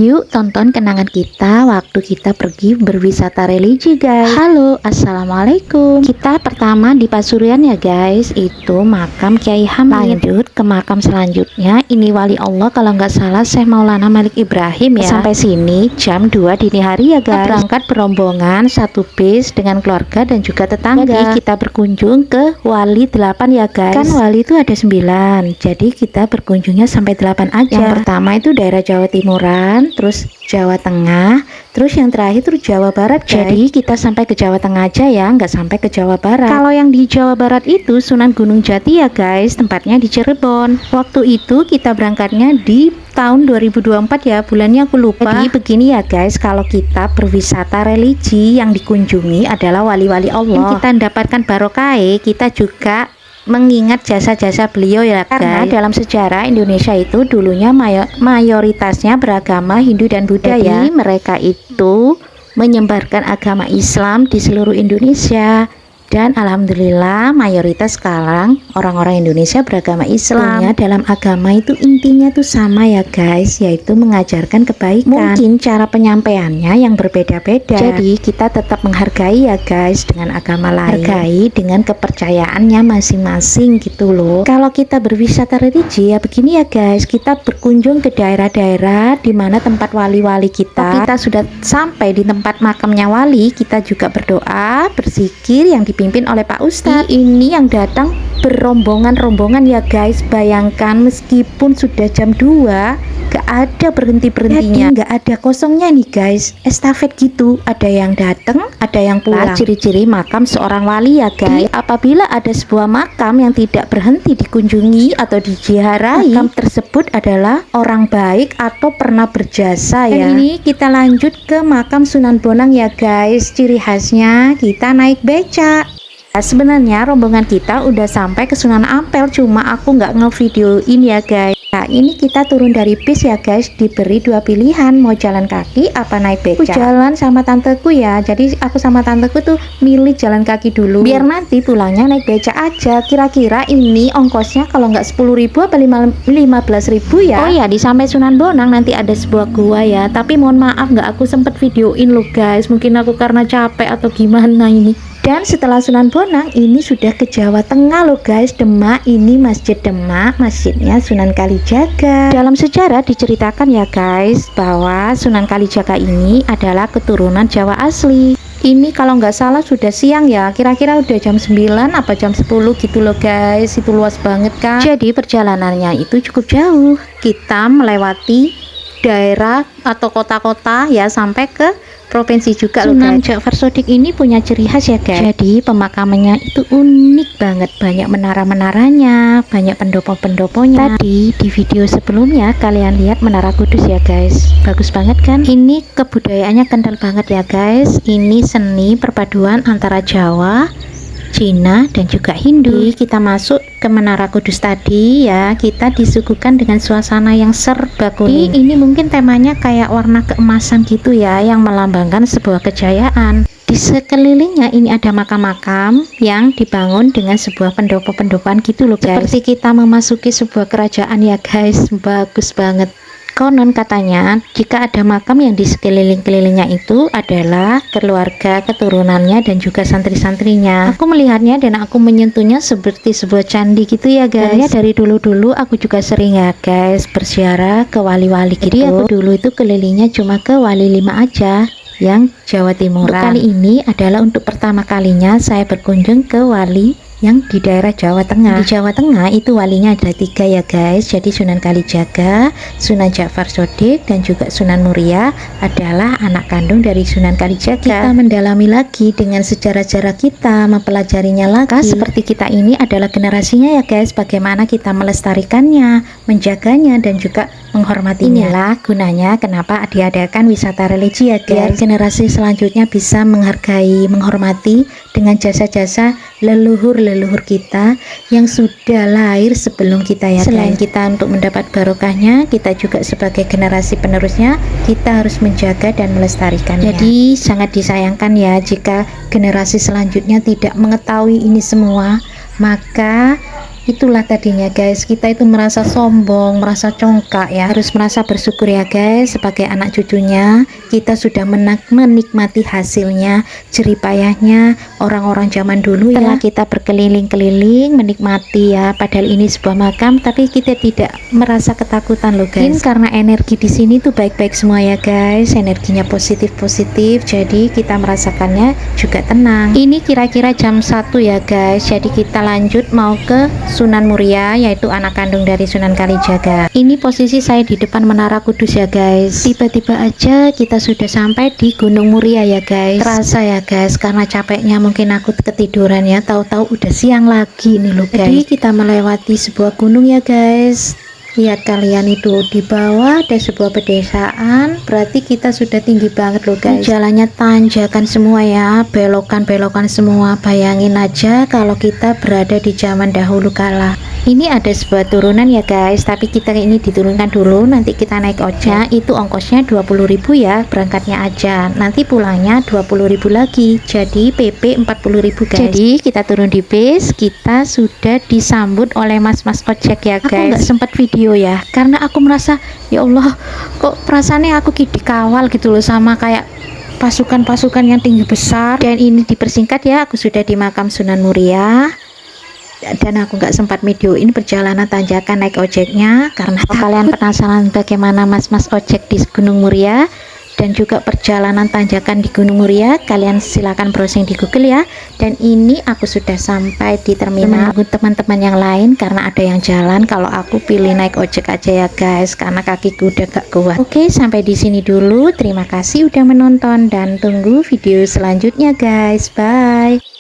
Yuk tonton kenangan kita waktu kita pergi berwisata religi guys. Halo, assalamualaikum. Kita pertama di Pasuruan ya guys, itu makam Kiai Hamid. Lanjut ke makam selanjutnya, ini wali Allah kalau nggak salah Syekh Maulana Malik Ibrahim ya. Sampai sini jam 2 dini hari ya guys. Kita berangkat berombongan satu bis dengan keluarga dan juga tetangga. Jadi kita berkunjung ke wali 8 ya guys. Kan wali itu ada 9, jadi kita berkunjungnya sampai 8 aja. Yang pertama itu daerah Jawa Timuran, terus Jawa Tengah, terus yang terakhir itu Jawa Barat guys. Jadi kita sampai ke Jawa Tengah aja ya, nggak sampai ke Jawa Barat. Kalau yang di Jawa Barat itu Sunan Gunung Jati ya guys, tempatnya di Cirebon. Waktu itu kita berangkatnya di tahun 2024 ya, bulannya aku lupa. Jadi begini ya guys, kalau kita berwisata religi yang dikunjungi adalah wali-wali Allah, yang kita mendapatkan barokah, kita juga mengingat jasa-jasa beliau ya guys. Karena dalam sejarah Indonesia itu dulunya mayoritasnya beragama Hindu dan Buddha. Jadi mereka itu menyebarkan agama Islam di seluruh Indonesia. Dan alhamdulillah mayoritas sekarang orang-orang Indonesia beragama Islam. Dalam agama itu intinya tuh sama ya guys, yaitu mengajarkan kebaikan. Mungkin cara penyampaiannya yang berbeda-beda. Jadi kita tetap menghargai ya guys dengan agama lain. Hargai dengan kepercayaannya masing-masing gitu loh. Kalau kita berwisata religi ya begini ya guys, kita berkunjung ke daerah-daerah di mana tempat wali-wali kita. Kita sudah sampai di tempat makamnya wali, kita juga berdoa, berzikir yang dipimpin oleh Pak Ustadz. Ini yang datang berombongan-rombongan ya guys. Bayangkan meskipun sudah jam 2 gak ada berhenti-berhentinya, gak ada kosongnya nih guys, estafet gitu. Ada yang datang, ada yang pulang. Ciri-ciri makam seorang wali ya guys. Apabila ada sebuah makam yang tidak berhenti dikunjungi atau diziarahi, makam tersebut adalah orang baik atau pernah berjasa ya. Dan ini kita lanjut ke makam Sunan Bonang ya guys. Ciri khasnya kita naik beca. Sebenarnya rombongan kita udah sampai ke Sunan Ampel, cuma aku nggak ngevideoin ya guys. Nah ini kita turun dari bis ya guys, diberi 2 pilihan, mau jalan kaki apa naik beca. Aku jalan sama tanteku ya, jadi aku sama tanteku tuh milih jalan kaki dulu, biar nanti pulangnya naik beca aja. Kira-kira ini ongkosnya kalau nggak 10.000 apa 15.000 ya. Oh ya, di sampai Sunan Bonang nanti ada sebuah gua ya, tapi mohon maaf nggak aku sempet videoin loh guys, mungkin aku karena capek atau gimana ini. Dan setelah Sunan Bonang ini sudah ke Jawa Tengah loh guys, Demak. Ini Masjid Demak, masjidnya Sunan Kalijaga. Dalam sejarah diceritakan ya guys, bahwa Sunan Kalijaga ini adalah keturunan Jawa asli. Ini kalau nggak salah sudah siang ya, kira-kira udah jam 9 apa jam 10 gitu loh guys. Itu luas banget kan. Jadi perjalanannya itu cukup jauh. Kita melewati daerah atau kota-kota ya, sampai ke provinsi juga loh guys. Sunan Ja'far Shodiq ini punya ciri khas ya guys. Jadi pemakamannya itu unik banget, banyak menara-menaranya, banyak pendopo-pendoponya. Tadi di video sebelumnya kalian lihat Menara Kudus ya guys, bagus banget kan. Ini kebudayaannya kental banget ya guys. Ini seni perpaduan antara Jawa, Cina dan juga Hindu. Kita masuk ke Menara Kudus tadi ya, kita disuguhkan dengan suasana yang serba kuning. Ini mungkin temanya kayak warna keemasan gitu ya, yang melambangkan sebuah kejayaan. Di sekelilingnya ini ada makam-makam yang dibangun dengan sebuah pendopo-pendopoan gitu loh guys. Seperti kita memasuki sebuah kerajaan ya guys, bagus banget. Konon katanya jika ada makam yang di sekeliling-kelilingnya itu adalah keluarga, keturunannya dan juga santri-santrinya. Aku melihatnya dan aku menyentuhnya seperti sebuah candi gitu ya guys. Dari dulu-dulu aku juga sering ya guys berziarah ke wali-wali gitu. Jadi aku dulu itu kelilingnya cuma ke wali 5 aja yang Jawa Timuran. Untuk kali ini adalah untuk pertama kalinya saya berkunjung ke wali yang di daerah Jawa Tengah. Di Jawa Tengah itu walinya ada 3 ya guys. Jadi Sunan Kalijaga, Sunan Ja'far Shodiq dan juga Sunan Muria adalah anak kandung dari Sunan Kalijaga. Kita mendalami lagi dengan sejarah-sejarah kita, mempelajarinya lagi. Seperti kita ini adalah generasinya ya guys, bagaimana kita melestarikannya, menjaganya dan juga menghormatinya. Inilah gunanya kenapa diadakan wisata religi ya guys, biar generasi selanjutnya bisa menghargai, menghormati dengan jasa-jasa leluhur-leluhur kita yang sudah lahir sebelum kita ya guys. Selain kita untuk mendapat barokahnya, kita juga sebagai generasi penerusnya kita harus menjaga dan melestarikannya. Jadi sangat disayangkan ya jika generasi selanjutnya tidak mengetahui ini semua, maka Itulah tadinya guys, kita itu merasa sombong, merasa congkak ya, harus merasa bersyukur ya guys, sebagai anak cucunya kita sudah menikmati hasilnya, jeripayahnya orang-orang zaman dulu ya. Setelah kita berkeliling-keliling menikmati ya, padahal ini sebuah makam tapi kita tidak merasa ketakutan loh guys. Mungkin karena energi di sini tuh baik-baik semua ya guys, energinya positif-positif, jadi kita merasakannya juga tenang. Ini kira-kira jam 1 ya guys, jadi kita lanjut mau ke Sunan Muria, yaitu anak kandung dari Sunan Kalijaga. Ini posisi saya di depan Menara Kudus ya guys. Tiba-tiba aja kita sudah sampai di Gunung Muria ya guys. Terasa ya guys, karena capeknya mungkin aku ketiduran ya, tahu-tahu udah siang lagi nih loh guys. Jadi kita melewati sebuah gunung ya guys. Lihat kalian itu di bawah ada sebuah pedesaan, berarti kita sudah tinggi banget loh guys. Jalannya tanjakan semua ya, belokan-belokan semua. Bayangin aja kalau kita berada di zaman dahulu kala. Ini ada sebuah turunan ya guys, tapi kita ini diturunkan dulu, nanti kita naik ojek. Itu ongkosnya 20.000 ya, berangkatnya aja. Nanti pulangnya 20.000 lagi, jadi PP 40.000 guys. Jadi kita turun di bis, kita sudah disambut oleh mas-mas ojek ya guys. Aku nggak sempat video ya, karena aku merasa ya Allah, kok perasaannya aku dikawal gitu loh sama kayak pasukan-pasukan yang tinggi besar. Dan ini dipersingkat ya, aku sudah di makam Sunan Muria dan aku nggak sempat videoin perjalanan tanjakan naik ojeknya karena kalian penasaran bagaimana mas-mas ojek di Gunung Muria dan juga perjalanan tanjakan di Gunung Muria. Kalian silakan browsing di Google ya. Dan ini aku sudah sampai di terminal, menunggu teman-teman yang lain karena ada yang jalan. Kalau aku pilih naik ojek aja ya guys, karena kakiku udah gak kuat. Oke, sampai di sini dulu. Terima kasih udah menonton dan tunggu video selanjutnya guys. Bye.